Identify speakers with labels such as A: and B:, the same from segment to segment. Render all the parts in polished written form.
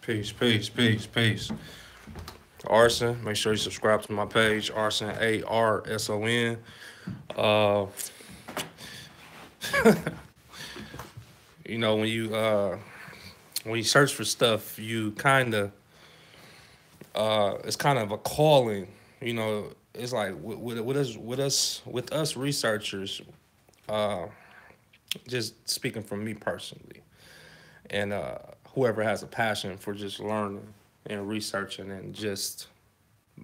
A: Peace, peace, peace, peace. Arson, make sure you subscribe to my page, Arson, Arson. Uh, when you search for stuff, you kind of it's kind of a calling. It's like with us researchers. Uh, just speaking from me personally, and whoever has a passion for just learning and researching and just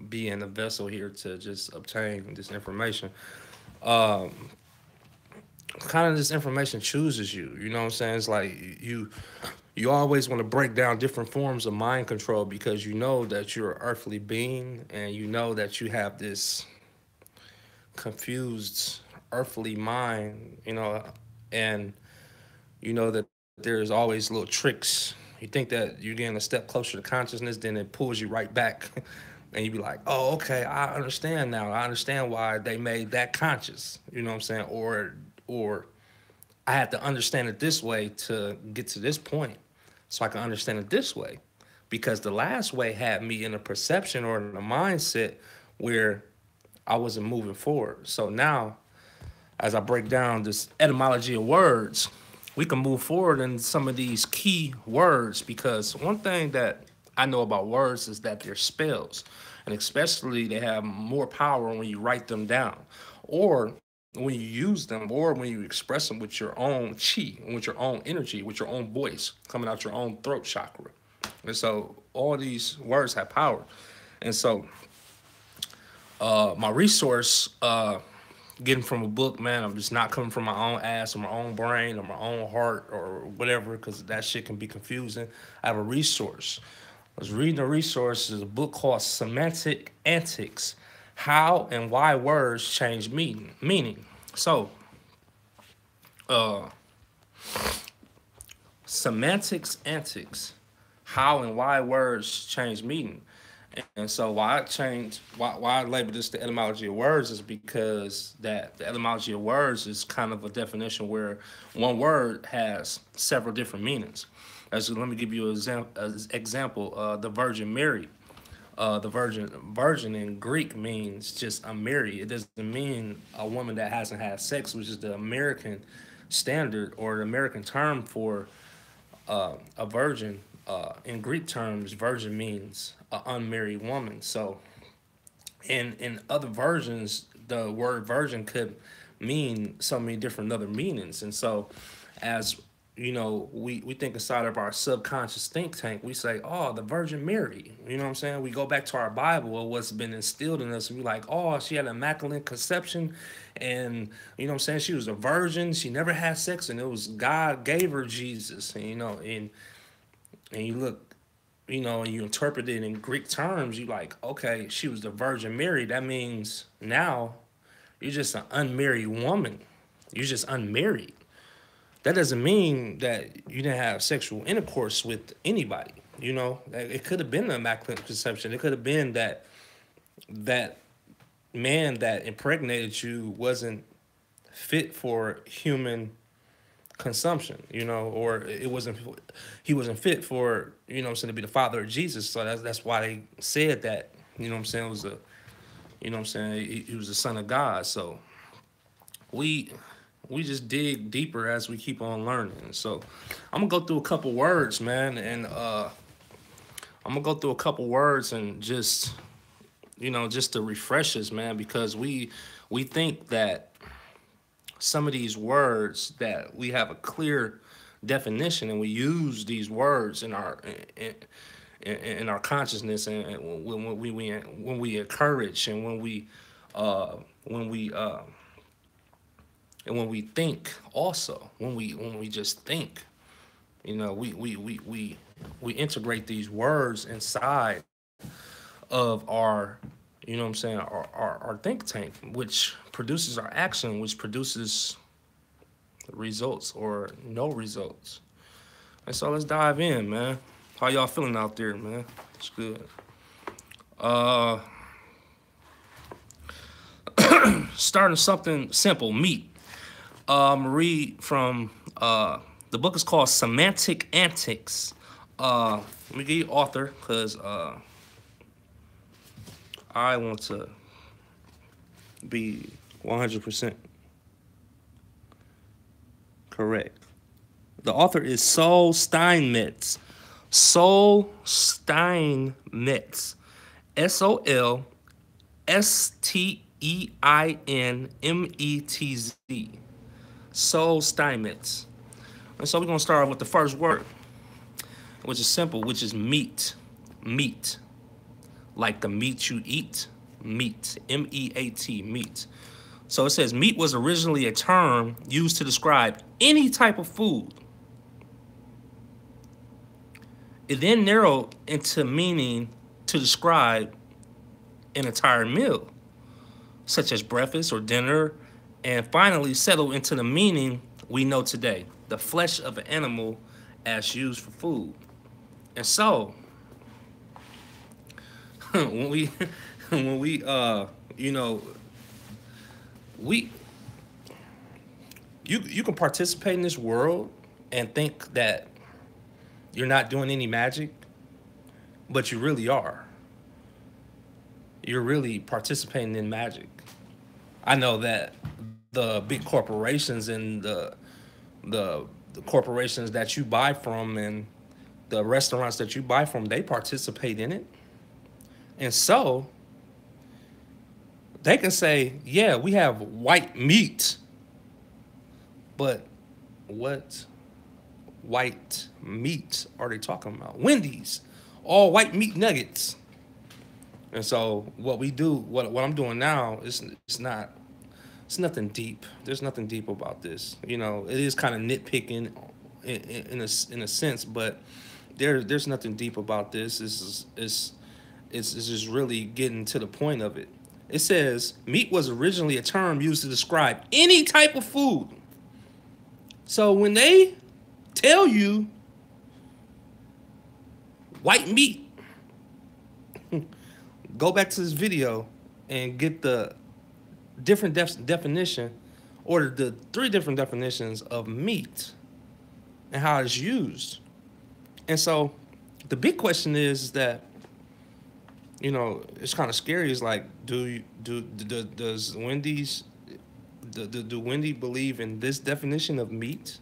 A: being a vessel here to just obtain this information. Um, Kind of this information chooses you. You know what I'm saying? It's like you always want to break down different forms of mind control because you know that you're an earthly being and you know that you have this confused earthly mind, and you know that there's always little tricks. You think that you're getting a step closer to consciousness, then it pulls you right back. And you be like, oh, okay, I understand now. I understand why they made that conscious. You know what I'm saying? Or I had to understand it this way to get to this point so I can understand it this way. Because the last way had me in a perception or in a mindset where I wasn't moving forward. So now, as I break down this etymology of words, we can move forward in some of these key words because one thing that I know about words is that they're spells. And especially they have more power when you write them down or when you use them or when you express them with your own chi, with your own energy, with your own voice coming out your own throat chakra. And so all these words have power. And so my resource, getting from a book, man, I'm just not coming from my own ass or my own brain or my own heart or whatever, because that shit can be confusing. I have a resource. I was reading a resource. There's a book called Semantic Antics, How and Why Words Change Meaning. So, uh, Semantics Antics, How and Why Words Change Meaning. And so why I label this the etymology of words is because that the etymology of words is kind of a definition where one word has several different meanings. Let me give you an example. The Virgin Mary. The virgin in Greek means just unmarried. It doesn't mean a woman that hasn't had sex, which is the American standard or the American term for a virgin. In Greek terms, virgin means an unmarried woman. So, in other versions, the word virgin could mean so many different other meanings. And so, as we think inside of our subconscious think tank, we say, oh, the Virgin Mary. You know what I'm saying? We go back to our Bible or what's been instilled in us, and we're like, oh, she had an immaculate conception, and you know what I'm saying? She was a virgin, she never had sex, and it was God gave her Jesus. And and you look, and you interpret it in Greek terms, you like, okay, she was the Virgin Mary. That means now you're just an unmarried woman. You're just unmarried. That doesn't mean that you didn't have sexual intercourse with anybody. It could have been an immaculate conception. It could have been that man that impregnated you wasn't fit for human consumption, or he wasn't fit for, to be the father of Jesus. So that's why they said that, it was he was the son of God. So we we just dig deeper as we keep on learning. So I'm gonna go through a couple words, man, and I'm gonna go through a couple words and just just to refresh us, man, because we think that some of these words that we have a clear definition and we use these words in our consciousness and when we encourage and when we and when we think also when we just think, we integrate these words inside of our, what I'm saying, our think tank, which produces our action, which produces results or no results. And so let's dive in, man. How y'all feeling out there, man? It's good. Uh, Starting something simple, meat. I'm gonna read from the book is called Semantic Antics, Let me give you author because I want to be 100% correct. The author is Sol Steinmetz. Sol Steinmetz. Steinmetz. Sol Steinmetz. And so we're going to start with the first word, which is simple, which is meat. Meat. Like the meat you eat. Meat. M-E-A-T. Meat. So it says meat was originally a term used to describe any type of food. It then narrowed into meaning to describe an entire meal, such as breakfast or dinner, and finally settled into the meaning we know today, the flesh of an animal as used for food. And so, when we, when we, you know, we, you can participate in this world and think that you're not doing any magic, but you really are. You're really participating in magic. I know that the big corporations and the corporations that you buy from and the restaurants that you buy from, they participate in it. And so they can say, yeah, we have white meat, but what white meat are they talking about? Wendy's, all white meat nuggets. And so what we do, what I'm doing now is it's nothing deep. There's nothing deep about this. You know, it is kind of nitpicking in a sense, but there's nothing deep about this. It's just really getting to the point of it. It says meat was originally a term used to describe any type of food. So when they tell you white meat, go back to this video and get the different definition or the three different definitions of meat and how it's used. And so the big question is that, you know, it's kind of scary. It's like, does Wendy's do Wendy believe in this definition of meat,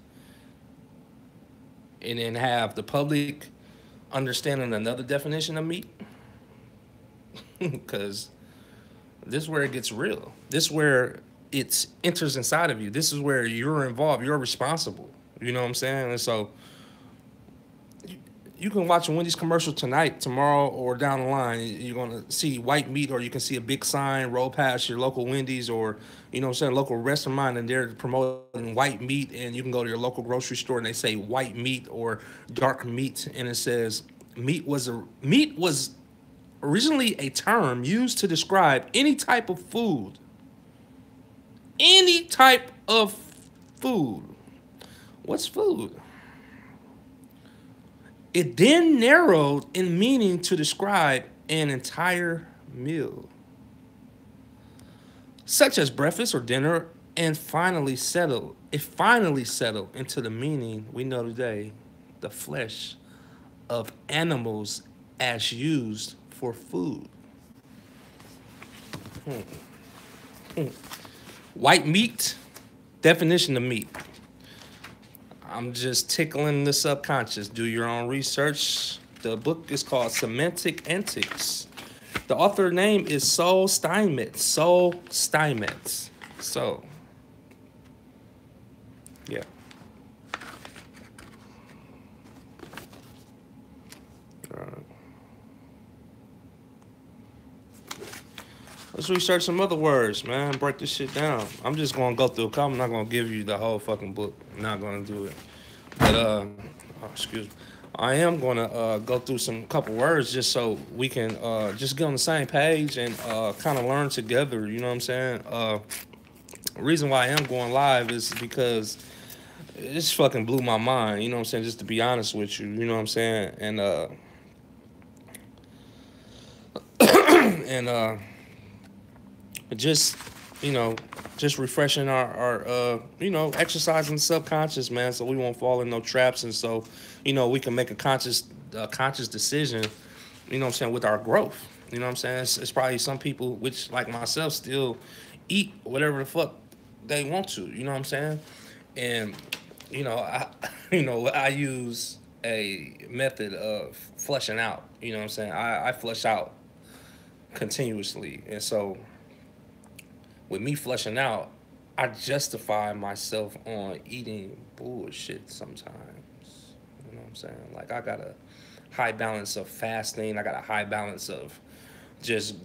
A: and then have the public understanding another definition of meat? Because this is where it gets real. This is where it enters inside of you. This is where you're involved. You're responsible. You know what I'm saying? And so you can watch a Wendy's commercial tonight, tomorrow, or down the line. You're going to see white meat, or you can see a big sign roll past your local Wendy's, or, you know what I'm saying, local restaurant, and they're promoting white meat. And you can go to your local grocery store and they say white meat or dark meat, and it says meat was originally a term used to describe any type of food. Any type of food. What's food? It then narrowed in meaning to describe an entire meal, such as breakfast or dinner, and finally settled into the meaning we know today, the flesh of animals as used for food. White meat, definition of meat. I'm just tickling the subconscious. Do your own research. The book is called Semantic Antics. The author name is Sol Steinmetz. Sol Steinmetz. So, yeah. All right. Let's research some other words, man. Break this shit down. I'm just gonna go through a couple. I'm not gonna give you the whole fucking book. I'm not gonna do it. But excuse me. I am gonna go through some couple words just so we can just get on the same page and kind of learn together. You know what I'm saying? The reason why I am going live is because it just fucking blew my mind. You know what I'm saying? Just to be honest with you. You know what I'm saying? And and just you know, just refreshing our exercising the subconscious, man, so we won't fall in no traps, and so, we can make a conscious decision, what I'm saying, with our growth. You know what I'm saying? It's probably some people, which like myself, still eat whatever the fuck they want to. You know what I'm saying? And I I use a method of flushing out. You know what I'm saying? I flush out continuously, and so with me flushing out, I justify myself on eating bullshit sometimes. You know what I'm saying? Like I got a high balance of fasting. I got a high balance of just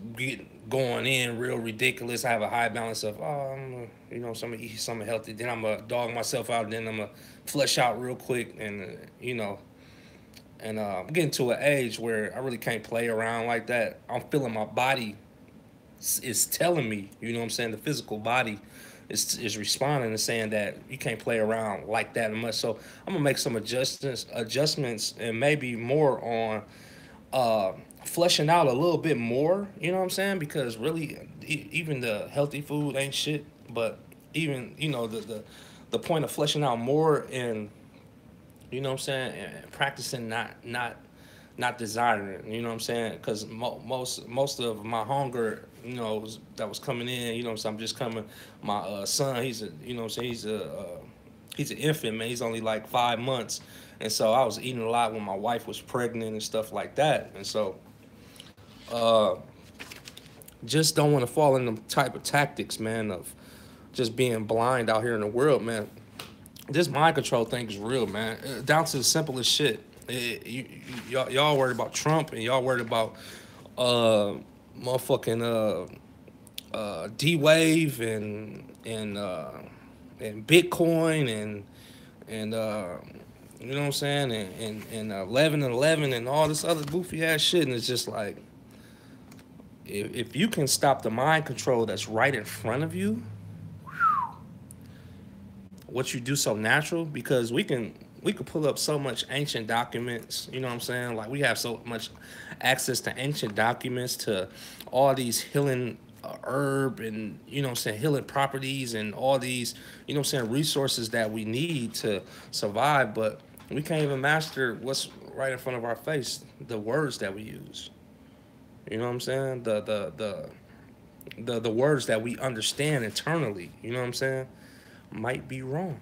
A: going in real ridiculous. I have a high balance of so I'm gonna eat something healthy. Then I'm gonna dog myself out. Then I'm gonna flush out real quick, and I'm getting to an age where I really can't play around like that. I'm feeling my body is telling me, you know what I'm saying, the physical body is responding and saying that you can't play around like that much. So I'm gonna make some adjustments, and maybe more on fleshing out a little bit more. You know what I'm saying? Because really, even the healthy food ain't shit. But even the point of fleshing out more, and you know what I'm saying, and practicing not desiring. You know what I'm saying? Because most of my hunger, that was coming in. So I'm just coming. My son, he's a, you know what I'm saying, he's an infant, man. He's only like 5 months, and so I was eating a lot when my wife was pregnant and stuff like that. And so, uh, just don't want to fall in the type of tactics, man, of just being blind out here in the world, man. This mind control thing is real, man. Down to the simplest shit. Y'all worried about Trump, and y'all worried about uh motherfucking D Wave and Bitcoin and you know what I'm saying, and 11 and all this other goofy ass shit, and it's just like, if you can stop the mind control that's right in front of you, what you do so natural, because we could pull up so much ancient documents. You know what I'm saying? Like we have so much access to ancient documents, to all these healing herb, and what I'm saying, healing properties, and all these, what I'm saying, resources that we need to survive. But we can't even master what's right in front of our face, the words that we use. You know what I'm saying? The words that we understand internally, you know what I'm saying, might be wrong.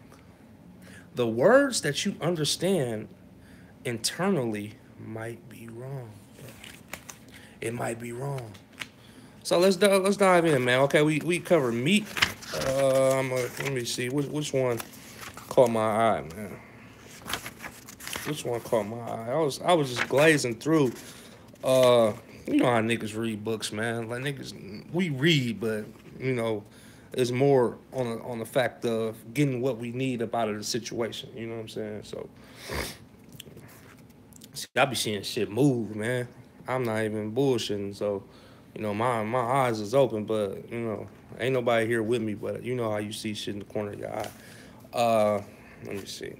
A: The words that you understand internally might be wrong. It might be wrong. So let's dive in, man. Okay, we cover meat. Let me see which one caught my eye, man. Which one caught my eye? I was just glazing through. Uh, you know how niggas read books, man. Like niggas, we read, but you know, it's more on the fact of getting what we need up out of the situation. You know what I'm saying? So, see, I be seeing shit move, man. I'm not even bullshitting. So, my eyes is open, but ain't nobody here with me. But you know how you see shit in the corner of your eye. Let me see.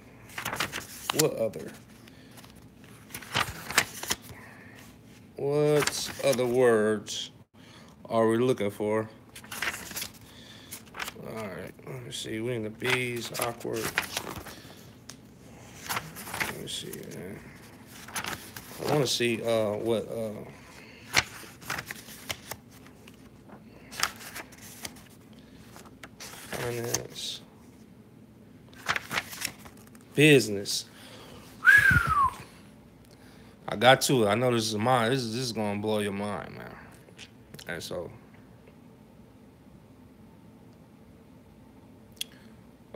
A: What other? What other words are we looking for? All right, let me see. We in the B's, awkward. Let me see, man. I want to see what finance, business. I got to it. I know this is mine. This is gonna blow your mind, man. And so,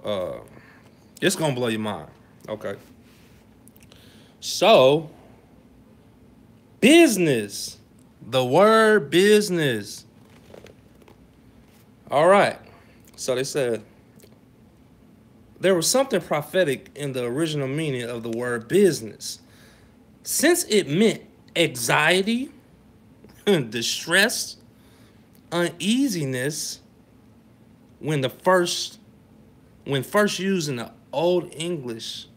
A: uh, it's gonna blow your mind. Okay. So, business. The word business. All right. So they said there was something prophetic in the original meaning of the word business, since it meant anxiety, distress, uneasiness, when the first when first used in the Old English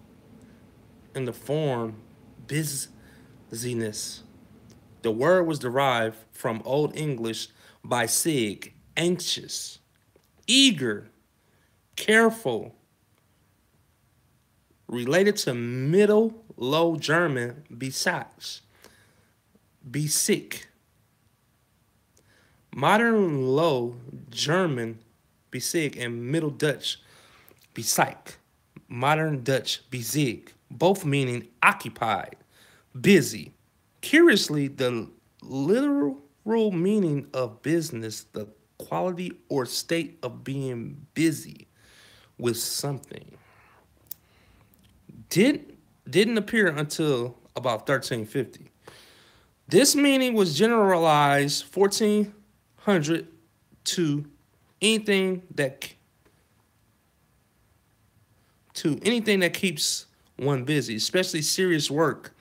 A: in the form busyness. The word was derived from Old English by sig, anxious. eager, careful, related to Middle Low German besides, be sick. Modern Low German besig and Middle Dutch besyk. Modern Dutch bezig, both meaning occupied, busy. Curiously, the literal meaning of business, the quality or state of being busy with something, did, didn't appear until about 1350. This meaning was generalized 1400 to anything that keeps one busy, especially serious work,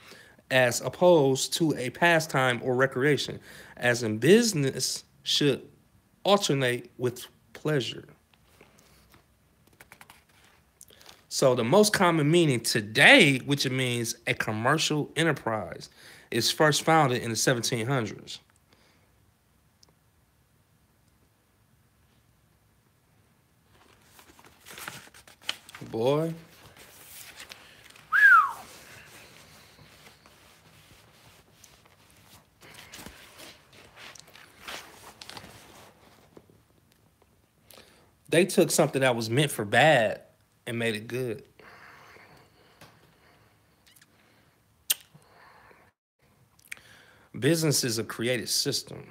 A: as opposed to a pastime or recreation, as in business should alternate with pleasure. So the most common meaning today, which it means a commercial enterprise, is first founded in the 1700s. Boy. They took something that was meant for bad and made it good. Business is a created system.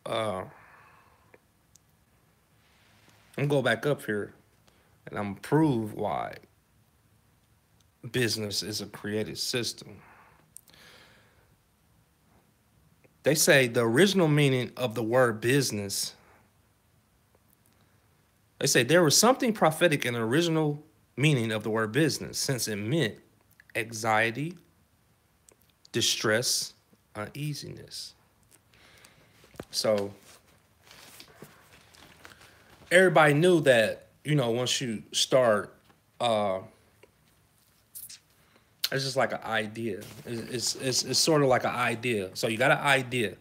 A: Uh, I'm gonna go back up here and I'm gonna prove why business is a created system. They say the original meaning of the word business, they say there was something prophetic in the original meaning of the word business, since it meant anxiety, distress, uneasiness. So everybody knew that, once you start, it's just like an idea. It's sort of like an idea. So you got an idea.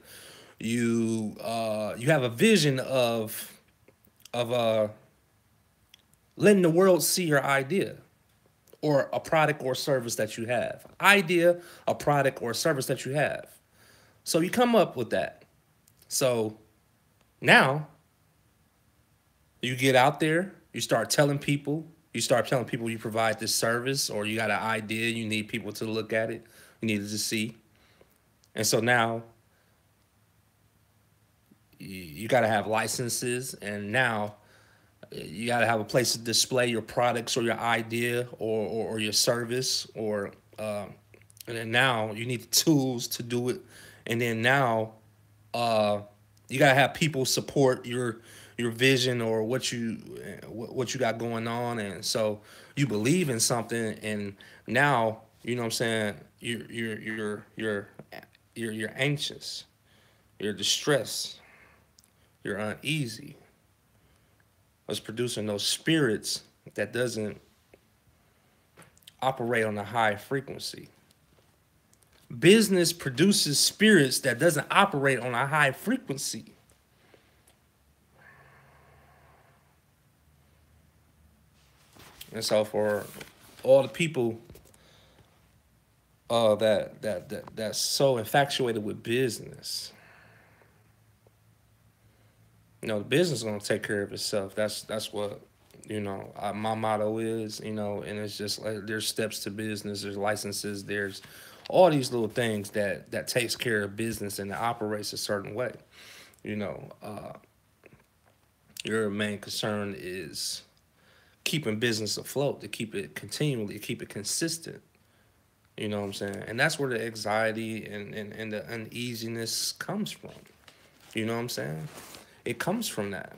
A: You have a vision of letting the world see your idea or a product or service that you have. Idea, a product or service that you have. So you come up with that. So now you get out there, you start telling people, you provide this service, or you got an idea, you need people to look at it, you need to see. And so now you got to have licenses, and now you got to have a place to display your products or your idea or your service, and then now you need the tools to do it. And then now you got to have people support your vision or what you got going on. And so you believe in something, and now you know what I'm saying, you're anxious, you're distressed, you're uneasy. It's producing those spirits that doesn't operate on a high frequency. Business produces spirits that doesn't operate on a high frequency. And so for all the people that's so infatuated with business, the business is gonna take care of itself. That's what my motto is. And it's just like there's steps to business. There's licenses. There's all these little things that takes care of business and it operates a certain way. Your main concern is keeping business afloat, to keep it continually, to keep it consistent. You know what I'm saying? And that's where the anxiety and the uneasiness comes from. You know what I'm saying? It comes from that,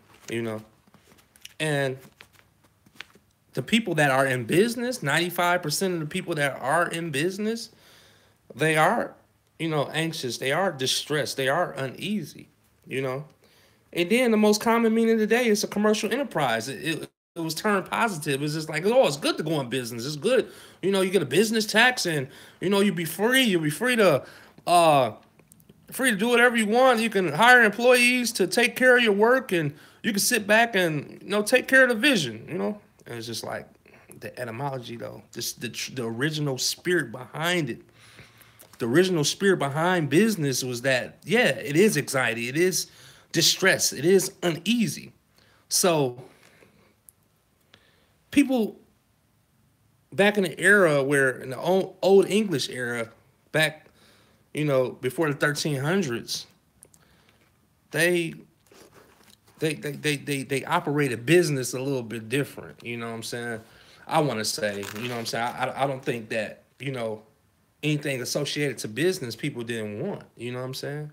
A: And the people that are in business, 95% of the people that are in business, they are, anxious. They are distressed. They are uneasy, And then the most common meaning today is a commercial enterprise. It was turned positive. It's just like, it's good to go in business. It's good. You get a business tax, and, you'll be free. You'll be free to free to do whatever you want. You can hire employees to take care of your work, and you can sit back and take care of the vision. And it's just like the etymology, though, just the original spirit behind it. The original spirit behind business was that, yeah, it is anxiety, it is distress, it is uneasy. So people back in the era where in the old English era, back before the 1300s, they they operated business a little bit different. You know what I'm saying? I want to say, what I'm saying. I don't think that anything associated to business people didn't want. You know what I'm saying?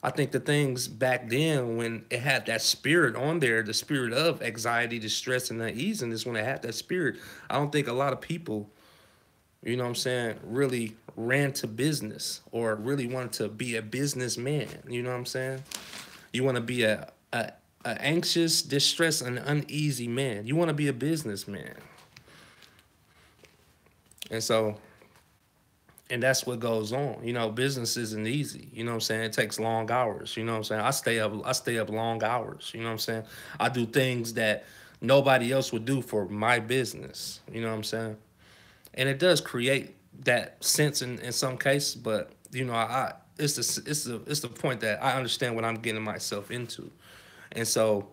A: I think the things back then when it had that spirit on there, the spirit of anxiety, distress, and uneasiness, when it had that spirit, I don't think a lot of people, what I'm saying, really ran to business or really wanted to be a businessman. You know what I'm saying? You want to be a anxious, distressed, and uneasy man. You want to be a businessman. And so, and that's what goes on. Business isn't easy. You know what I'm saying? It takes long hours. You know what I'm saying? I stay up long hours. You know what I'm saying? I do things that nobody else would do for my business. You know what I'm saying? And it does create that sense in some cases, but I it's the point that I understand what I'm getting myself into. And so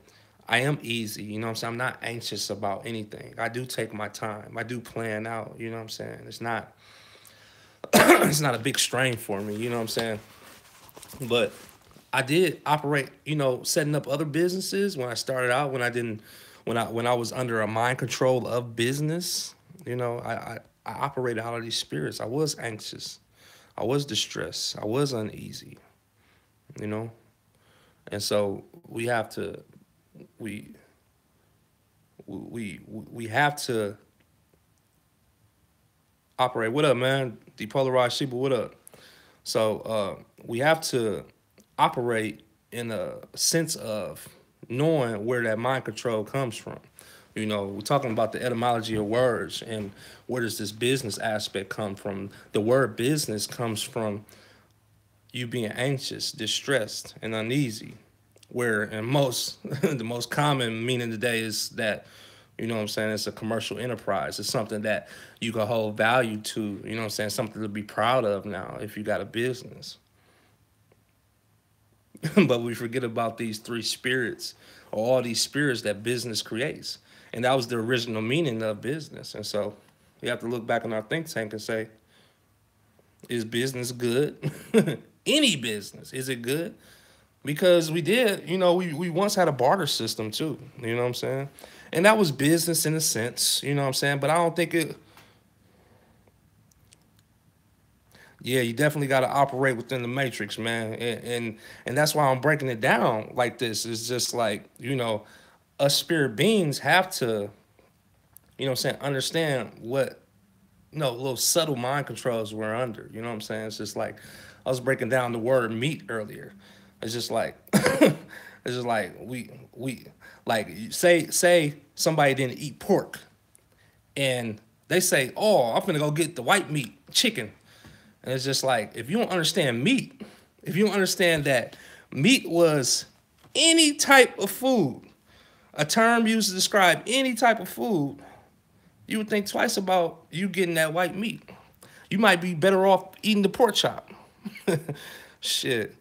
A: I am easy, you know what I'm saying? I'm not anxious about anything. I do take my time. I do plan out, you know what I'm saying? It's not it's not a big strain for me, you know what I'm saying? But I did operate, setting up other businesses when I started out, when I was under a mind control of business. I operated out of these spirits. I was anxious. I was distressed. I was uneasy, you know? And so we we have to operate. What up, man? Depolarized Sheba, what up? So we have to operate in a sense of knowing where that mind control comes from. We're talking about the etymology of words and where does this business aspect come from? The word business comes from you being anxious, distressed, and uneasy. Where in most the most common meaning today is that what I'm saying, it's a commercial enterprise. It's something that you can hold value to, what I'm saying, something to be proud of now if you got a business. But we forget about these three spirits or all these spirits that business creates. And that was the original meaning of business. And so we have to look back in our think tank and say, is business good? Any business, is it good? Because we did, we once had a barter system too, you know what I'm saying? And that was business in a sense, you know what I'm saying? But I don't think yeah, you definitely got to operate within the matrix, man. And that's why I'm breaking it down like this. It's just like, us spirit beings have to, what I'm saying, understand what, little subtle mind controls we're under. You know what I'm saying? It's just like, I was breaking down the word meat earlier. It's just like, it's just like we like say somebody didn't eat pork, and they say, "Oh, I'm gonna go get the white meat, chicken," and it's just like if you don't understand meat, if you don't understand that meat was any type of food, a term used to describe any type of food, you would think twice about you getting that white meat. You might be better off eating the pork chop. Shit.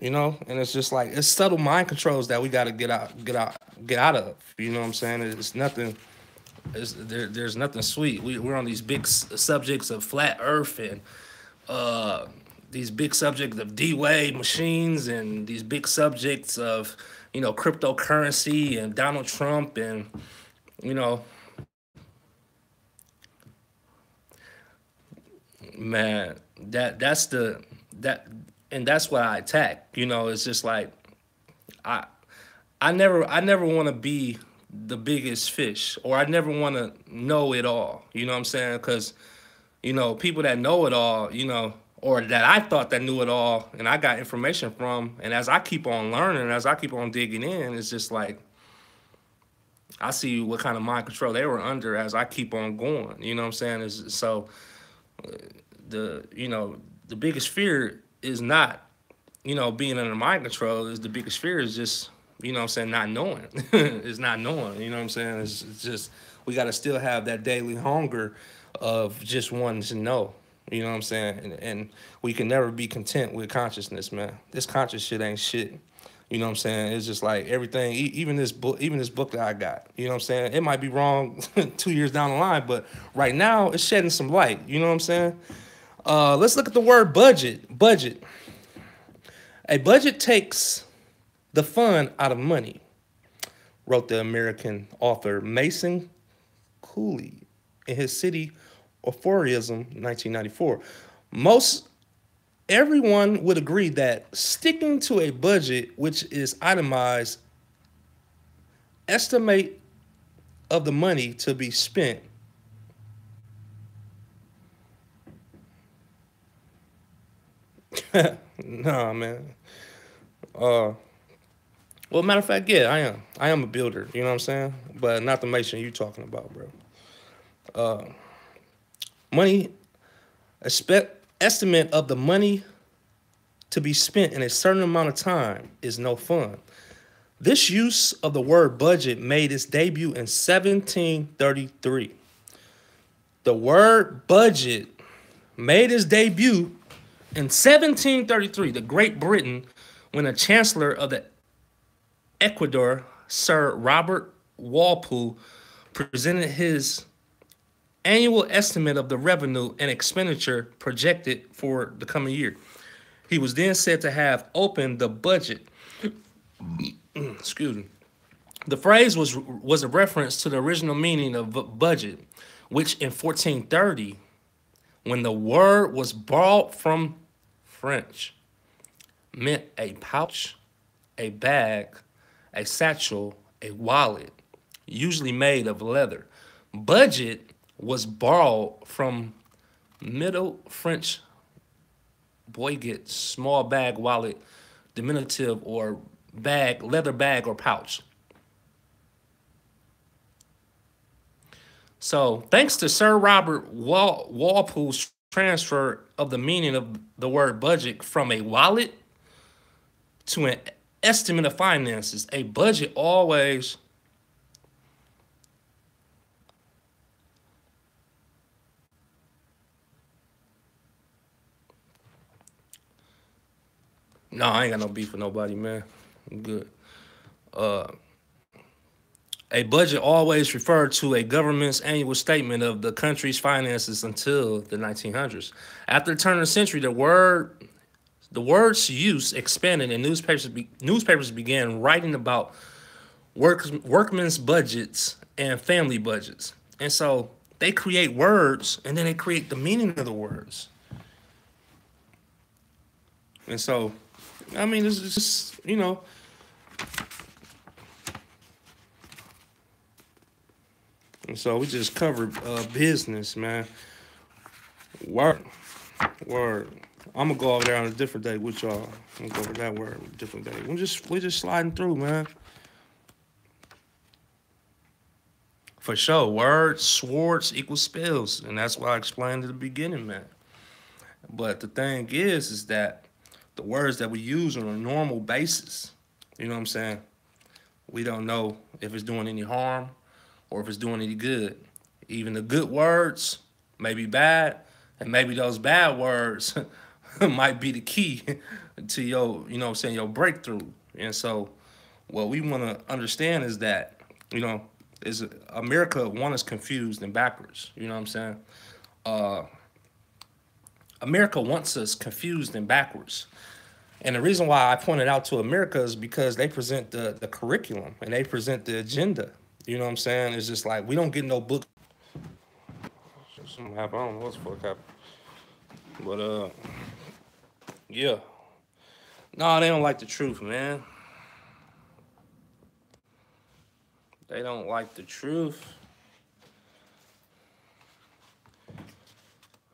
A: And it's just like it's subtle mind controls that we got to get out of. You know what I'm saying? It's nothing. There's nothing sweet. We're on these big subjects of flat Earth and uh, these big subjects of D-Wave machines and these big subjects of cryptocurrency and Donald Trump and you know man that's the that and that's what I attack. It's just like I I never want to be the biggest fish, or I never want to know it all. You know what I'm saying? Because people that know it all, or that I thought that knew it all, and I got information from, and as I keep on learning, as I keep on digging in, it's just like I see what kind of mind control they were under as I keep on going. You know what I'm saying? So the the biggest fear is not, being under mind control. Is the biggest fear is just, what I'm saying, not knowing. It's not knowing, you know what I'm saying? It's just, we got to still have that daily hunger of just wanting to know, you know what I'm saying? And we can never be content with consciousness, man. This conscious shit ain't shit. You know what I'm saying? It's just like everything, even this book that I got. You know what I'm saying? It might be wrong 2 years down the line, but right now it's shedding some light. You know what I'm saying? Let's look at the word budget. Budget. A budget takes the fun out of money, wrote the American author Mason Cooley in his City Aphorism, 1994. Most everyone would agree that sticking to a budget, which is itemized, estimate of the money to be spent. Nah, man. Well, matter of fact, yeah, I am. I am a builder. You know what I'm saying? But not the mason you talking about, bro. Money, estimate of the money to be spent in a certain amount of time is no fun. This use of the word budget made its debut in 1733. The word budget made its debut in 1733, the Great Britain, when a chancellor of the Ecuador, Sir Robert Walpole, presented his annual estimate of the revenue and expenditure projected for the coming year. He was then said to have opened the budget. Excuse me. The phrase was a reference to the original meaning of budget, which in 1430, when the word was borrowed from French, meant a pouch, a bag, a satchel, a wallet, usually made of leather. Budget was borrowed from Middle French boyget, small bag, wallet, diminutive, or bag, leather bag or pouch. So, thanks to Sir Robert Walpole's transfer of the meaning of the word budget from a wallet to an estimate of finances, a budget always no, I ain't got no beef with nobody, man. I'm good. Uh, a budget always referred to a government's annual statement of the country's finances until the 1900s. After the turn of the century, the word's use expanded, and newspapers began writing about workmen's budgets and family budgets. And so they create words, and then they create the meaning of the words. And so, I mean, it's just, and so we just covered business, man. Word, word. I'm gonna go over there on a different day with y'all. I'm gonna go over that word a different day. We just sliding through, man. For sure, words, swords equal spells, and that's what I explained at the beginning, man. But the thing is that the words that we use on a normal basis, you know what I'm saying? We don't know if it's doing any harm or if it's doing any good. Even the good words may be bad, and maybe those bad words might be the key to your, you know what I'm saying, your breakthrough. And so what we want to understand is that, is America one is confused and backwards. You know what I'm saying? Uh, America wants us confused and backwards. And the reason why I pointed out to America is because they present the curriculum and they present the agenda. You know what I'm saying? It's just like we don't get no book. Something happened. I don't know what's the fuck happened. But yeah. No, they don't like the truth, man. They don't like the truth.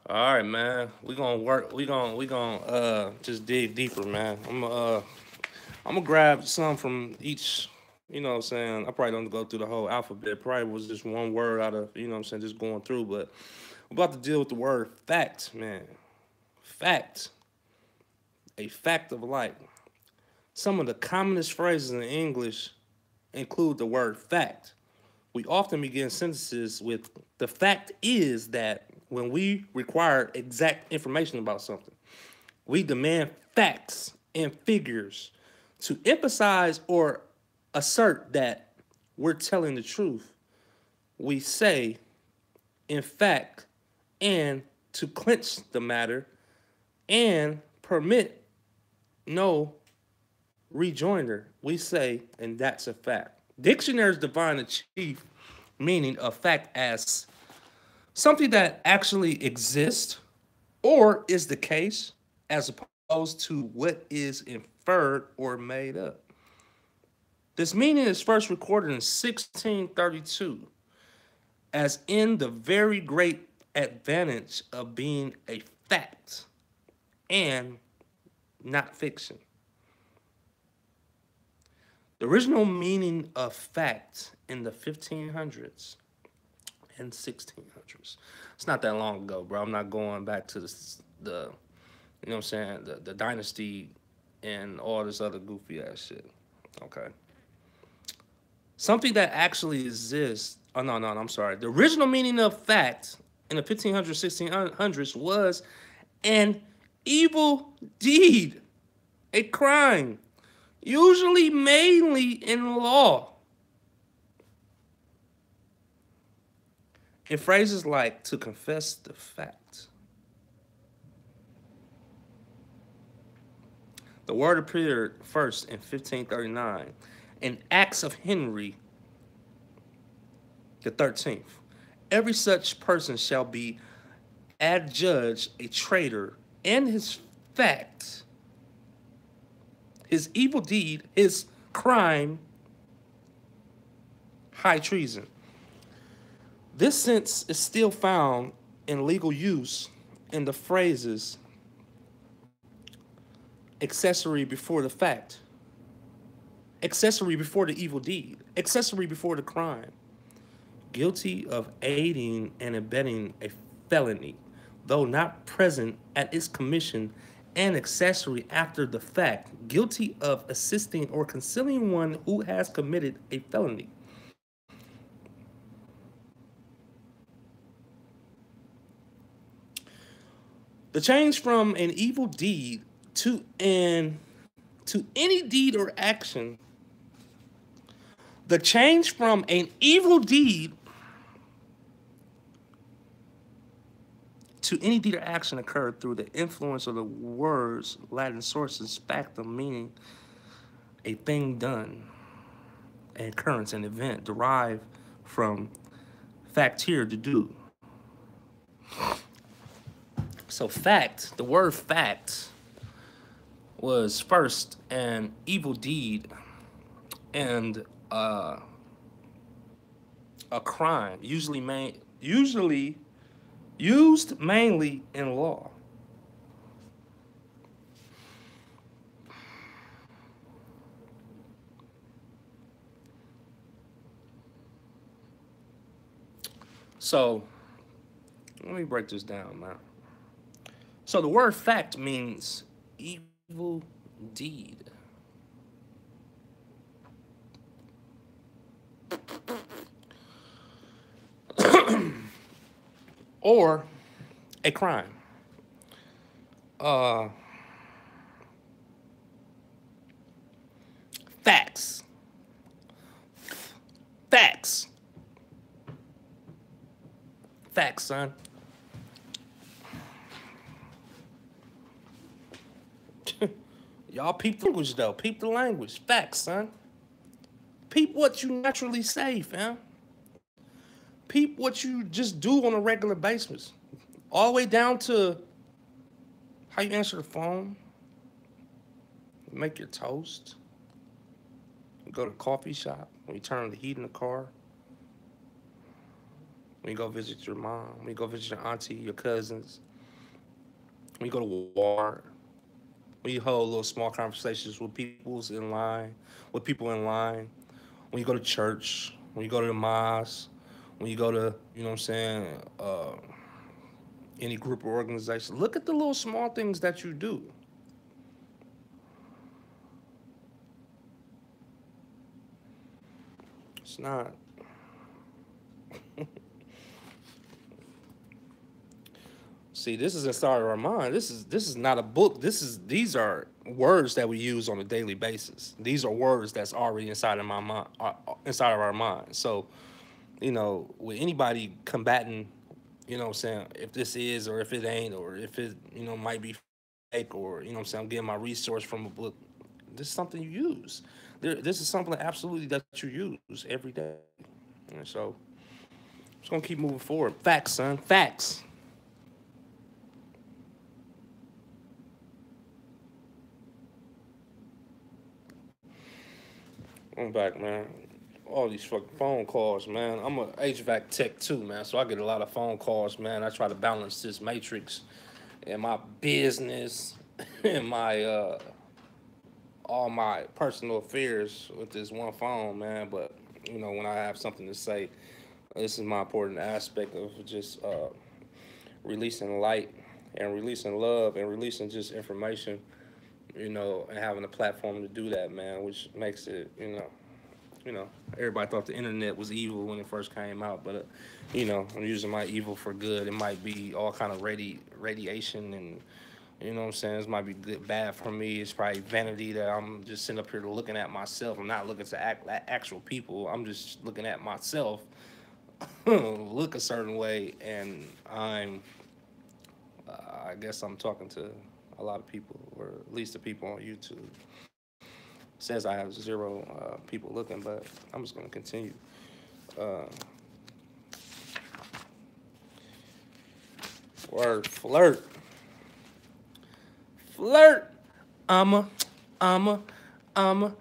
A: All right, man. We gonna work. We gonna just dig deeper, man. I'm gonna grab some from each. You know what I'm saying? I probably don't go through the whole alphabet. Probably was just one word out of, you know what I'm saying, just going through. But we're about to deal with the word fact, man. Fact, a fact of life. Some of the commonest phrases in English include the word fact. We often begin sentences with the fact is that when we require exact information about something. We demand facts and figures to emphasize or assert that we're telling the truth. We say, in fact, and to clinch the matter and permit no rejoinder. We say, and that's a fact. Dictionaries define the chief meaning of fact as something that actually exists or is the case, as opposed to what is inferred or made up. This meaning is first recorded in 1632 as in the very great advantage of being a fact and not fiction. The original meaning of fact in the 1500s and 1600s. It's not that long ago, bro. I'm not going back to the you know what I'm saying, the dynasty and all this other goofy ass shit. Okay. Something that actually exists. Oh, no, I'm sorry. The original meaning of fact in the 1500s, 1600s was an evil deed, a crime, usually mainly in law. In phrases like to confess the fact. The word appeared first in 1539 in Acts of Henry the 13th. Every such person shall be adjudged a traitor, and his fact, his evil deed, his crime, high treason. This sense is still found in legal use in the phrases accessory before the fact, accessory before the evil deed, accessory before the crime, guilty of aiding and abetting a felony, though not present at its commission, and accessory after the fact, guilty of assisting or concealing one who has committed a felony. The change from an evil deed to any deed or action, the change from an evil deed to any deed or action occurred through the influence of the words Latin sources factum, meaning a thing done, an occurrence, an event derived from factere to do. So fact, the word fact was first an evil deed and a crime, usually used mainly in law. So let me break this down, man. So the word fact means evil deed. Or a crime. Uh, Facts. Facts. Facts, son. Y'all peep the language, though. Peep the language. Facts, son. Peep what you naturally say, fam. Peep what you just do on a regular basis. All the way down to how you answer the phone, make your toast, you go to the coffee shop, when you turn on the heat in the car, when you go visit your mom, when you go visit your auntie, your cousins, when you go to Walmart, when you hold little small conversations with people in line, when you go to church, when you go to the mosque, when you go to, you know what I'm saying, any group or organization. Look at the little small things that you do. It's not. See, this is inside of our mind. This is not a book. These are words that we use on a daily basis. These are words that's already inside of my mind, inside of our mind. So, with anybody combating, what I'm saying, if this is or if it ain't, or if it, might be fake, or I'm saying, I'm getting my resource from a book. This is something you use. This is something absolutely that you use every day. And so, just gonna keep moving forward. Facts, son. Facts. I'm back, man. All these fucking phone calls, man. I'm a HVAC tech too, man. So I get a lot of phone calls, man. I try to balance this matrix in my business and my all my personal affairs with this one phone, man. But when I have something to say, this is my important aspect of just releasing light and releasing love and releasing just information, and having a platform to do that, man, which makes it, everybody thought the internet was evil when it first came out, but I'm using my evil for good. It might be all kind of radiation, and what I'm saying, this might be good, bad for me. It's probably vanity that I'm just sitting up here looking at myself. I'm not looking to actual people. I'm just looking at myself look a certain way, and I guess I'm talking to a lot of people, or at least the people on YouTube. Says I have zero people looking, but I'm just gonna continue. Uh, Word flirt, flirt. I'm a, I'm a, I'm a,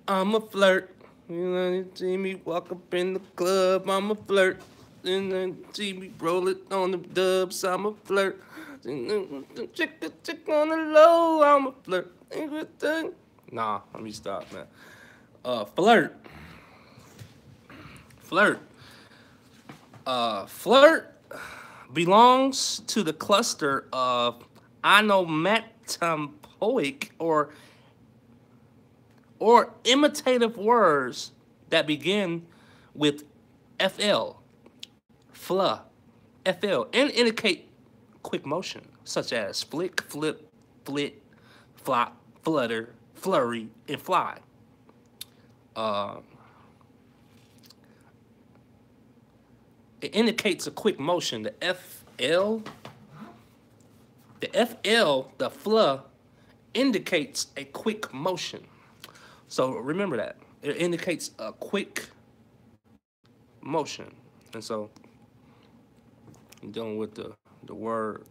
A: I'm a flirt. You see me walk up in the club, I'm a flirt. And then see me roll it on the dubs, I'm a flirt. Chick on the low, I'm a flirt. Nah, let me stop, man. Flirt, flirt, flirt belongs to the cluster of onomatopoeic or imitative words that begin with fl, fla, fl, and indicate quick motion, such as flick, flip, flit, flop, flutter, flurry, and fly. Uh, it indicates a quick motion. The fla, indicates a quick motion. So remember that. It indicates a quick motion. And so I'm dealing with the word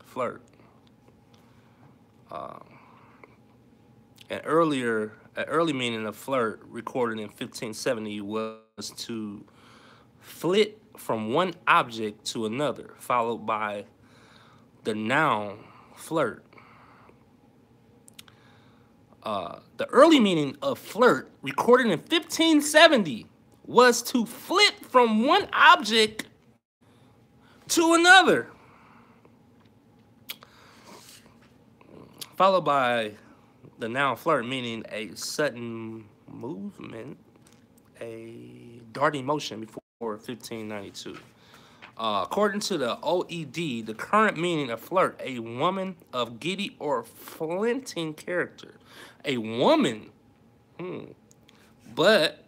A: flirt. Uh, an early meaning of flirt, recorded in 1570, was to flit from one object to another, followed by the noun flirt. The early meaning of flirt, recorded in 1570, was to flit from one object to another, followed by the noun flirt, meaning a sudden movement, a darting motion before 1592. According to the OED, the current meaning of flirt, a woman of giddy or flinting character. A woman. But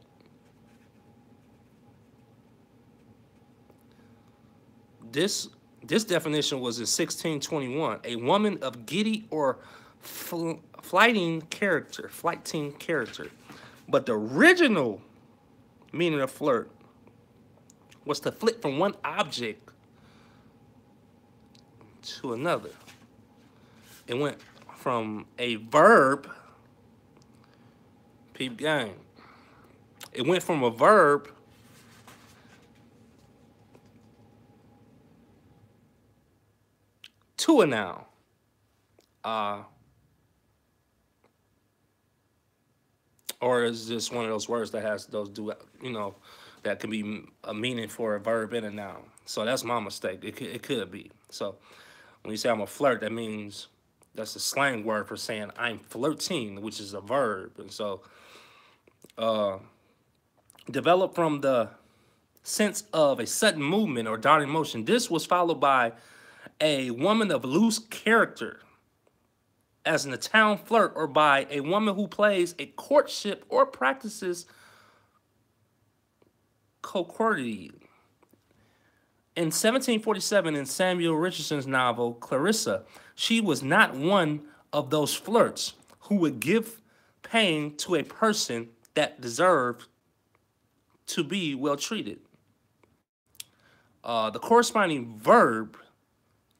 A: this this definition was in 1621. A woman of giddy or flighting character. But the original meaning of flirt was to flit from one object to another. It went from a verb, peep game. It went from a verb to a noun. Uh, or is just one of those words that has those that can be a meaning for a verb and a noun. So that's my mistake. It could be. So when you say I'm a flirt, that means that's a slang word for saying I'm flirting, which is a verb. And so developed from the sense of a sudden movement or darting motion. This was followed by a woman of loose character as in a town flirt, or by a woman who plays a courtship or practices coquetry. In 1747, in Samuel Richardson's novel Clarissa, she was not one of those flirts who would give pain to a person that deserved to be well treated. The corresponding verb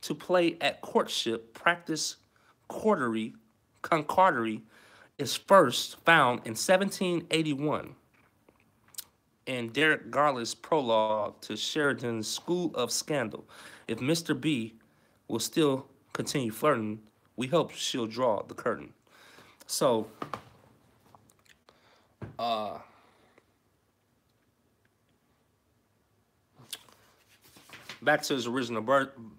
A: to play at courtship, practice courtery, concordery, is first found in 1781 in Derek Garland's prologue to Sheridan's School of Scandal. If Mr. B will still continue flirting, we hope she'll draw the curtain. So, back to his original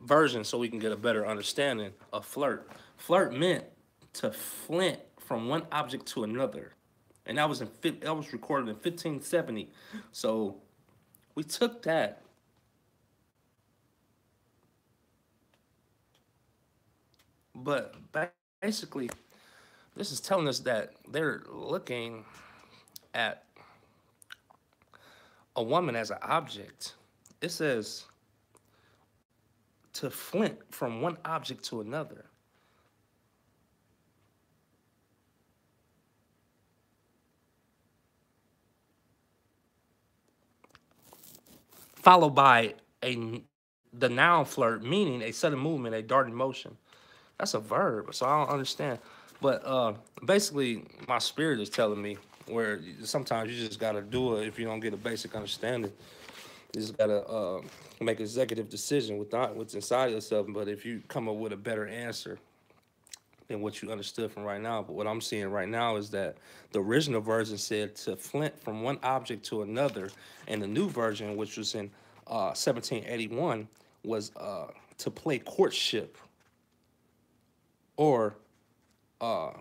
A: version so we can get a better understanding of flirt. Flirt meant to flint from one object to another. And that was recorded in 1570. So we took that, but basically this is telling us that they're looking at a woman as an object. It says to flint from one object to another. Followed by a the noun flirt, meaning a sudden movement, a darting motion. That's a verb, so I don't understand. But basically, my spirit is telling me where sometimes you just gotta do it if you don't get a basic understanding. You just gotta make executive decision with what's inside yourself. But if you come up with a better answer than what you understood from right now, but what I'm seeing right now is that the original version said to flint from one object to another, and the new version, which was in 1781, was to play courtship, or you know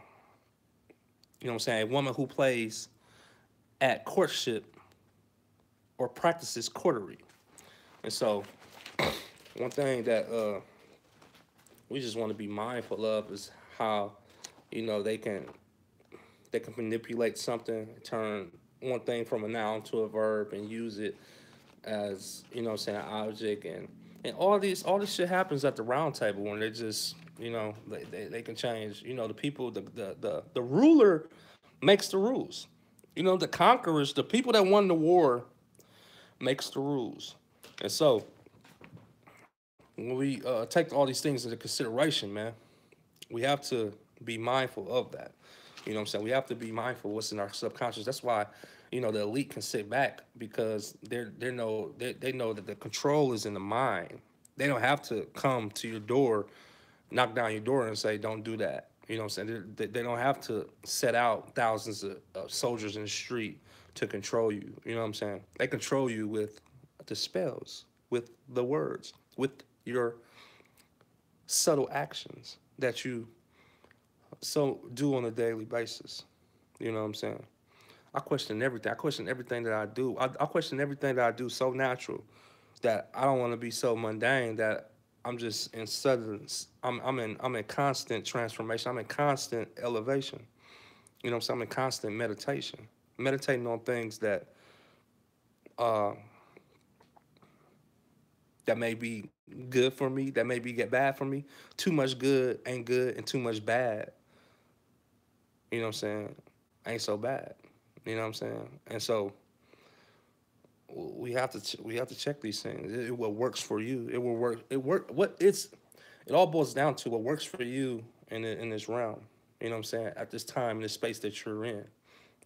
A: what I'm saying, a woman who plays at courtship or practices courtery. And so one thing that we just want to be mindful of is how, you know, they can manipulate something, turn one thing from a noun to a verb and use it as, you know, saying an object, and all this shit happens at the round table when they just, you know, they can change, you know, the people, the ruler makes the rules. You know, the conquerors, the people that won the war makes the rules. And so when we take all these things into consideration, man, we have to be mindful of that. You know what I'm saying? We have to be mindful of what's in our subconscious. That's why, you know, the elite can sit back because they know that the control is in the mind. They don't have to come to your door, knock down your door and say, don't do that. You know what I'm saying? They don't have to set out thousands of soldiers in the street to control you. You know what I'm saying? They control you with the spells, with the words, with your subtle actions that you so do on a daily basis. You know what I'm saying? I question everything. I question everything that I do. I question everything that I do so natural that I don't want to be so mundane that I'm just in sudden. I'm in constant transformation. I'm in constant elevation. You know what I'm saying? I'm in constant meditation, meditating on things uh, that may be good for me, that may be get bad for me. Too much good ain't good, and too much bad, you know what I'm saying, ain't so bad. You know what I'm saying? And so we have to check these things. What works for you, it will work. It all boils down to what works for you in this realm. You know what I'm saying? At this time, in this space that you're in.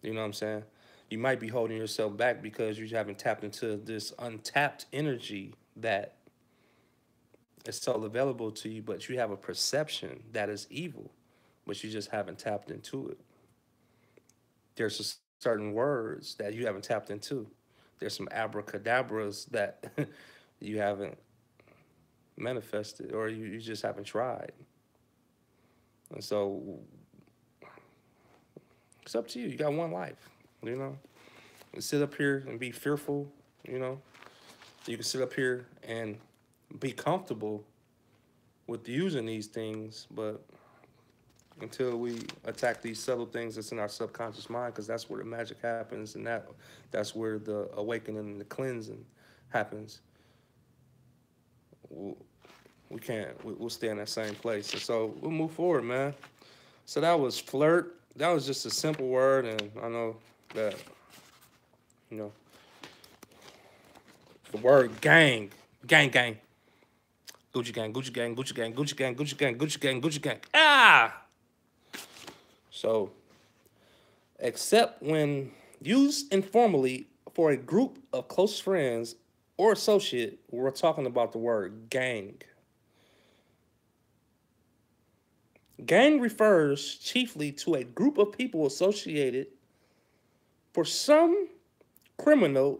A: You know what I'm saying? You might be holding yourself back because you haven't tapped into this untapped energy that is still available to you, but you have a perception that is evil, but you just haven't tapped into it. There's certain words that you haven't tapped into. There's some abracadabras that you haven't manifested, or you just haven't tried. And so it's up to you. You got one life, you know. You sit up here and be fearful, you know. You can sit up here and be comfortable with using these things, but until we attack these subtle things that's in our subconscious mind, because that's where the magic happens, and that's where the awakening and the cleansing happens. We'll, we can't. We'll stay in that same place, and so we'll move forward, man. So that was flirt. That was just a simple word, and I know that you know the word gang, gang, gang, Gucci gang, Gucci gang, Gucci gang, Gucci gang, Gucci gang, Gucci gang, Gucci gang. Ah. So, except when used informally for a group of close friends or associate, we're talking about the word gang. Gang refers chiefly to a group of people associated for some criminal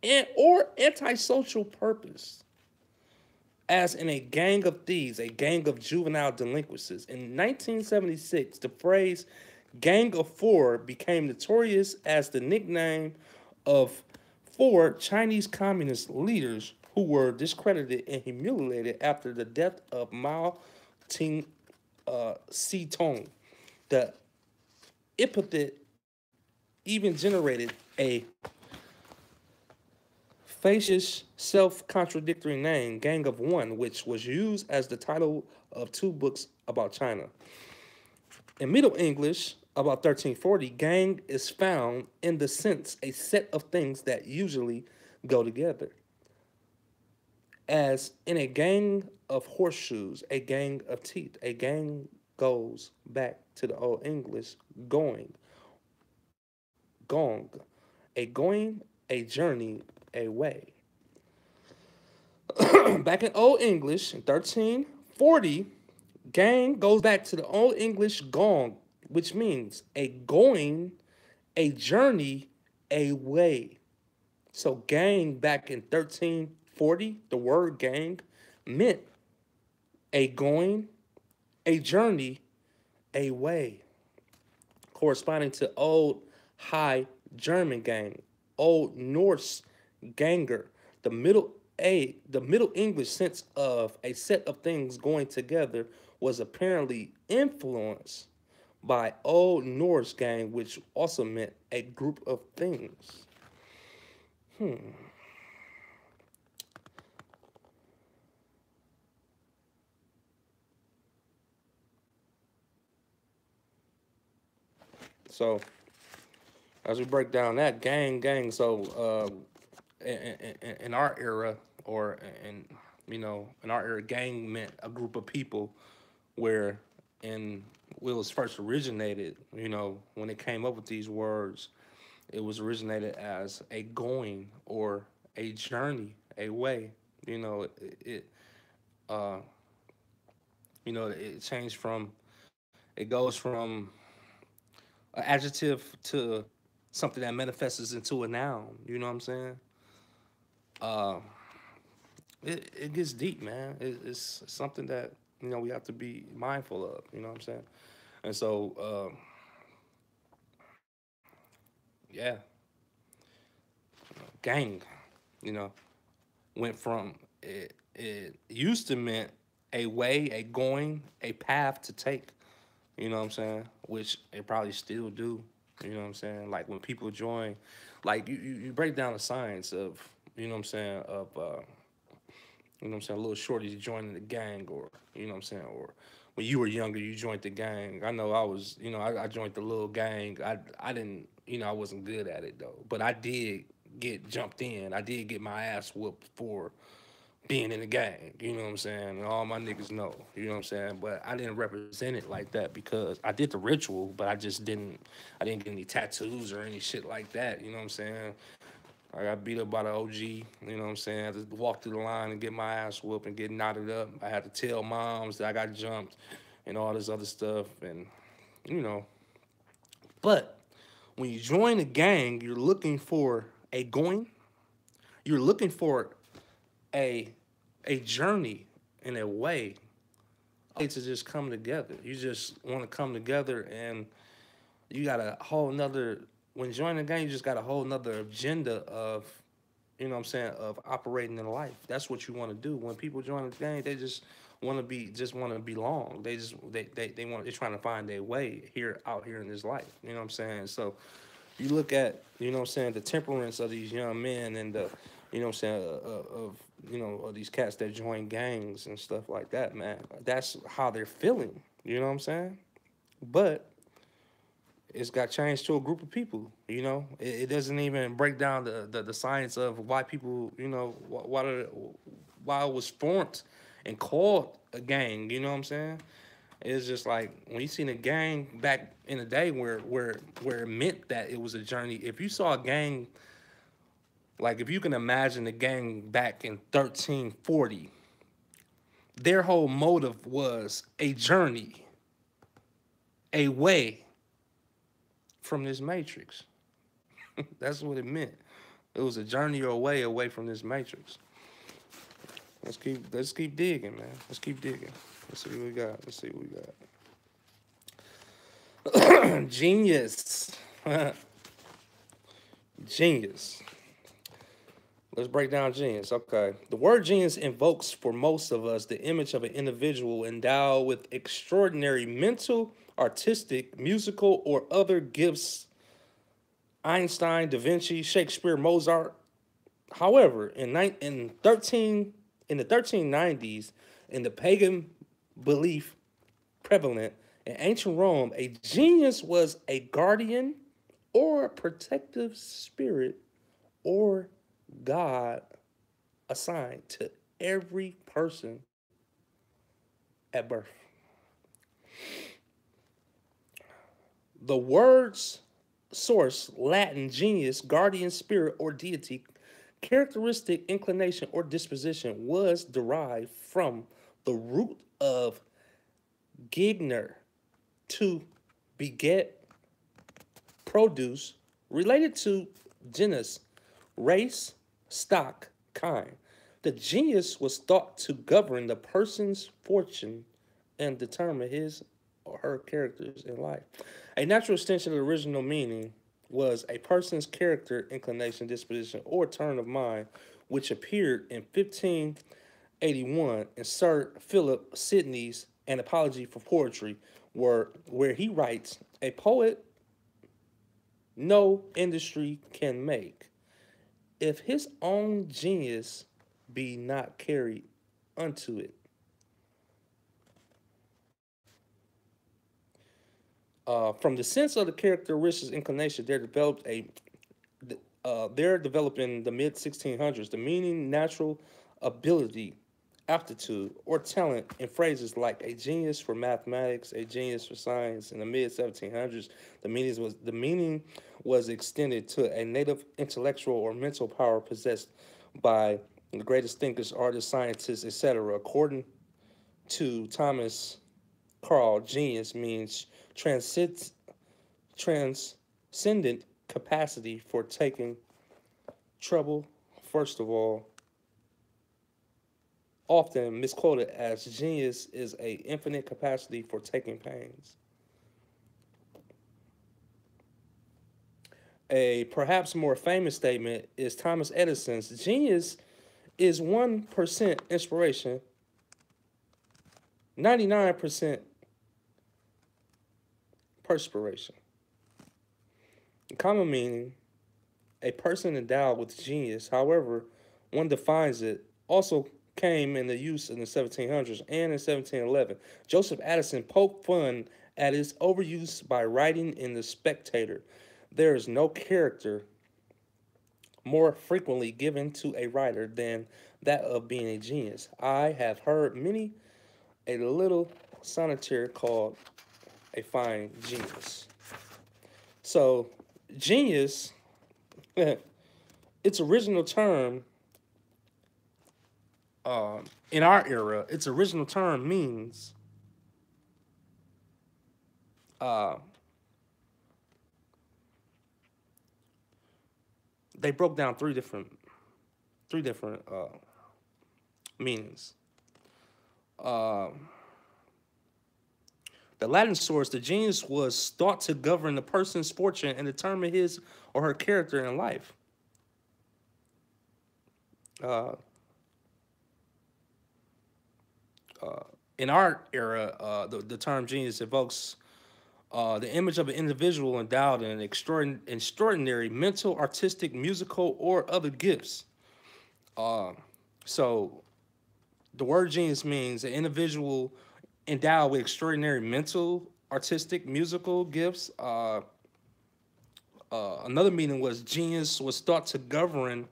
A: and or antisocial purpose, as in a gang of thieves, a gang of juvenile delinquents. In 1976, the phrase Gang of Four became notorious as the nickname of four Chinese communist leaders who were discredited and humiliated after the death of Mao Ting Tong. The epithet even generated a fascist, self-contradictory name, Gang of One, which was used as the title of two books about China. In Middle English, about 1340, gang is found in the sense a set of things that usually go together. As in a gang of horseshoes, a gang of teeth, a gang goes back to the Old English going, gong, a going, a journey, a way. Back in Old English in 1340, gang goes back to the Old English gong, which means a going, a journey, a way. So gang back in 1340, the word gang meant a going, a journey, a way, corresponding to Old High German gang, Old Norse ganger, the Middle English sense of a set of things going together was apparently influenced by Old Norse gang, which also meant a group of things. So as we break down that gang, so in our era, or in in our era, gang meant a group of people where in when it was first originated, when it came up with these words, it was originated as a going or a journey, a way. You know, it uh, it changed from, it goes from an adjective to something that manifests into a noun. You know what I'm saying? Uh, it gets deep, man. It's something that we have to be mindful of. You know what I'm saying? And so, yeah, gang, you know, went from it used to meant a way, a going, a path to take. You know what I'm saying? Which it probably still do. You know what I'm saying? Like when people join, like you break down the science of, you know what I'm saying, of you know what I'm saying, little shorties joining the gang, or you know what I'm saying, or when you were younger you joined the gang. I know I was, I joined the little gang. I didn't, I wasn't good at it though, but I did get jumped in. I did get my ass whooped for being in the gang, you know what I'm saying? And all my niggas know, you know what I'm saying? But I didn't represent it like that because I did the ritual, but I didn't get any tattoos or any shit like that, you know what I'm saying? I got beat up by the OG, you know what I'm saying? I had to walk through the line and get my ass whooped and get knotted up. I had to tell moms that I got jumped and all this other stuff, and, you know. But when you join a gang, you're looking for a going, you're looking for a a journey in a way to just come together. You just want to come together, and you got a whole nother, when joining the game, you just got a whole nother agenda of, you know what I'm saying, of operating in life. That's what you want to do. When people join the game, they just want to belong. They want, they're trying to find their way here, out here in this life. You know what I'm saying? So you look at, you know what I'm saying, the temperance of these young men, and the, you know what I'm saying, of, you know, of these cats that join gangs and stuff like that, man. That's how they're feeling. You know what I'm saying? But it's got changed to a group of people. You know, it doesn't even break down the science of why people, you know, why it was formed and called a gang. You know what I'm saying? It's just like when you seen a gang back in the day where it meant that it was a journey. If you saw a gang, like if you can imagine a gang back in 1340, their whole motive was a journey, a way from this matrix. That's what it meant. It was a journey or a way away from this matrix. Let's keep digging, man. Let's keep digging. Let's see what we got. Let's see what we got. Genius. Genius. Let's break down genius. Okay. The word genius invokes for most of us the image of an individual endowed with extraordinary mental, artistic, musical, or other gifts. Einstein, Da Vinci, Shakespeare, Mozart. However, in the 1390s, in the pagan belief prevalent in ancient Rome, a genius was a guardian or protective spirit or God assigned to every person at birth. The word's source, Latin genius, guardian spirit, or deity, characteristic, inclination, or disposition, was derived from the root of gigner, to beget, produce, related to genus, race, stock, kind. The genius was thought to govern the person's fortune and determine his or her characters in life. A natural extension of the original meaning was a person's character, inclination, disposition, or turn of mind, which appeared in 1581 in Sir Philip Sidney's An Apology for Poetry, where he writes, "A poet no industry can make, if his own genius be not carried unto it." From the sense of the characteristics inclination, they're developed in the mid 1600s. The meaning natural ability, aptitude, or talent in phrases like a genius for mathematics, a genius for science. In the mid 1700s, the meaning was extended to a native intellectual or mental power possessed by the greatest thinkers, artists, scientists, etc. According to Thomas Carl, genius means transcendent capacity for taking trouble, first of all, often misquoted as genius is a infinite capacity for taking pains. A perhaps more famous statement is Thomas Edison's: genius is 1% inspiration, 99% perspiration. In common meaning, a person endowed with genius, however one defines it, also came into use in the 1700s and in 1711. Joseph Addison poked fun at its overuse by writing in The Spectator, "There is no character more frequently given to a writer than that of being a genius. I have heard many a little sonneteer called a fine genius." So, genius, its original term, in our era, its original term means, uh, they broke down three different meanings. Uh, the Latin source, the genius was thought to govern the person's fortune and determine his or her character in life. Uh, in our era, the term genius evokes the image of an individual endowed in extraordinary mental, artistic, musical, or other gifts. Uh, so the word genius means an individual endowed with extraordinary mental, artistic, musical gifts. Another meaning was genius was thought to govern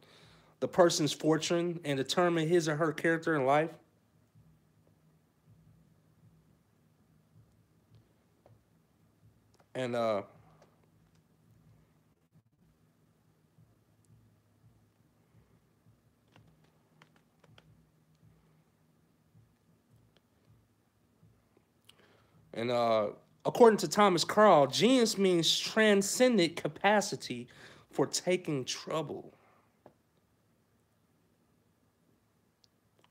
A: the person's fortune and determine his or her character in life. And and according to Thomas Carl, genius means transcendent capacity for taking trouble.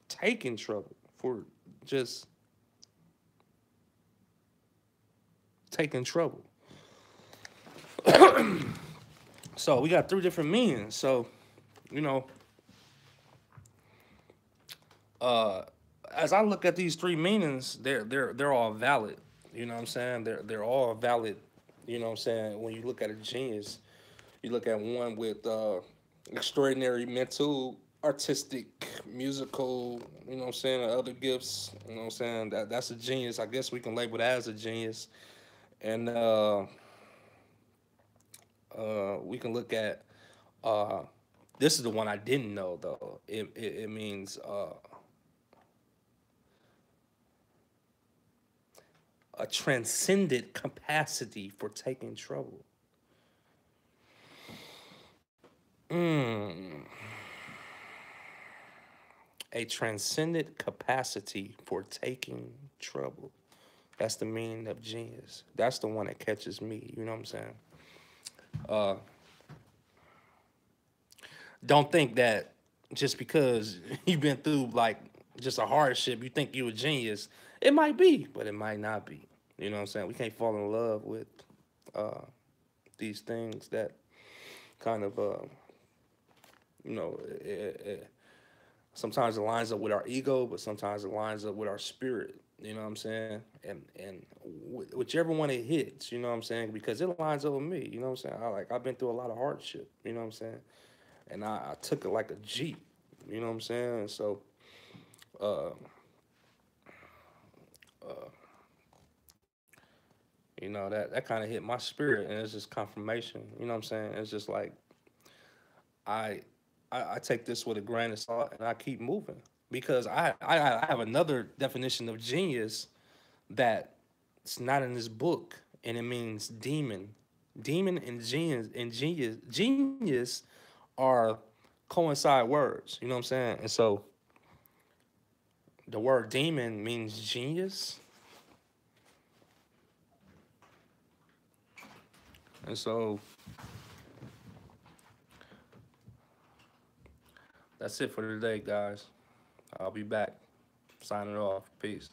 A: Taking trouble for just taking trouble. So we got three different meanings. So, you know, uh, as I look at these three meanings, they're all valid. You know what I'm saying? They're all valid. You know what I'm saying? When you look at a genius, you look at one with extraordinary mental, artistic, musical. You know what I'm saying? Other gifts. You know what I'm saying? That's a genius. I guess we can label that as a genius. And we can look at this is the one I didn't know though. It means a transcendent capacity for taking trouble. Mm, a transcendent capacity for taking trouble. That's the meaning of genius. That's the one that catches me. You know what I'm saying? Uh, don't think that just because you've been through like just a hardship, you think you're a genius. It might be, but it might not be. You know what I'm saying? We can't fall in love with uh, these things that kind of, you know, sometimes it lines up with our ego, but sometimes it lines up with our spirit. You know what I'm saying? And whichever one it hits, you know what I'm saying? Because it lines up with me. You know what I'm saying? I've been through a lot of hardship. You know what I'm saying? And I took it like a Jeep. You know what I'm saying? And so, uh, you know that kind of hit my spirit, and it's just confirmation. You know what I'm saying? It's just like I, I take this with a grain of salt, and I keep moving because I have another definition of genius that it's not in this book, and it means demon. Demon and genius are coincide words. You know what I'm saying? And so the word demon means genius, and so that's it for today, guys. I'll be back. Signing off. Peace.